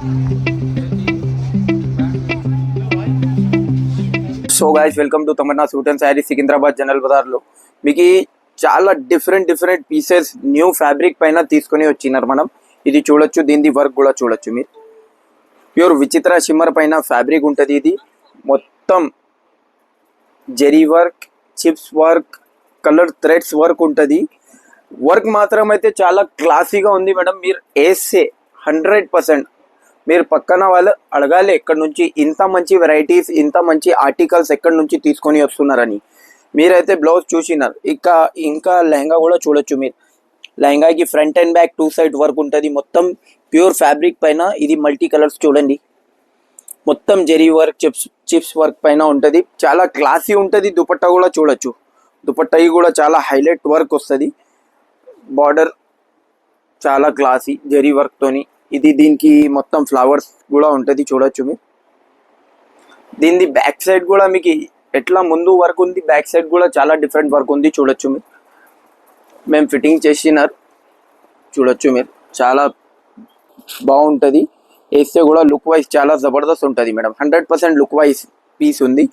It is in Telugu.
So guys, welcome to Tamannaah suit and sari Secunderabad general బజార్లో మీకు చాలా డిఫరెంట్ పీసెస్ న్యూ ఫ్యాబ్రిక్ పైన తీసుకొని వచ్చినారు మనం. ఇది చూడొచ్చు, దీని వర్క్ కూడా చూడొచ్చు మీరు. ప్యూర్ విచిత్ర షిమ్మర్ పైన ఫ్యాబ్రిక్ ఉంటుంది. ఇది మొత్తం zari work, chips work, colour threads work ఉంటుంది. వర్క్ మాత్రం అయితే చాలా క్లాసీగా ఉంది మేడం. మీరు వేస్తే 100% మీరు పక్కన వాళ్ళు అడగాలి ఎక్కడి నుంచి ఇంత మంచి వెరైటీస్, ఇంత మంచి ఆర్టికల్స్ ఎక్కడి నుంచి తీసుకొని వస్తున్నారని. మీరైతే బ్లౌజ్ చూసినారు, ఇంకా లెహంగా కూడా చూడొచ్చు మీరు. లెహంగాకి front and back 2 side work ఉంటుంది. మొత్తం ప్యూర్ ఫ్యాబ్రిక్ పైన ఇది మల్టీ కలర్స్ చూడండి. మొత్తం జెరీ వర్క్, చిప్స్ వర్క్ పైన ఉంటుంది. చాలా క్లాసీ ఉంటుంది. దుపట్టా కూడా చూడొచ్చు. దుపట్టా కూడా చాలా హైలైట్ వర్క్ వస్తుంది. బార్డర్ చాలా క్లాసీ జెరీ వర్క్ తోని. దీనికి మొత్తం ఫ్లవర్స్ కూడా ఉంటుంది చూడొచ్చు మీరు. దీని బ్యాక్ సైడ్ కూడా మీకు ఎట్లా ముందు వర్క్ ఉంది, బ్యాక్ సైడ్ కూడా చాలా డిఫరెంట్ వర్క్ ఉంది చూడొచ్చు మీరు. మేము ఫిట్టింగ్ చేసినారు చూడొచ్చు మీరు. చాలా బాగుంటుంది. వేస్తే కూడా లుక్ వైజ్ చాలా జబర్దస్త్ ఉంటుంది మేడం. 100% లుక్ వైజ్ పీస్ ఉంది.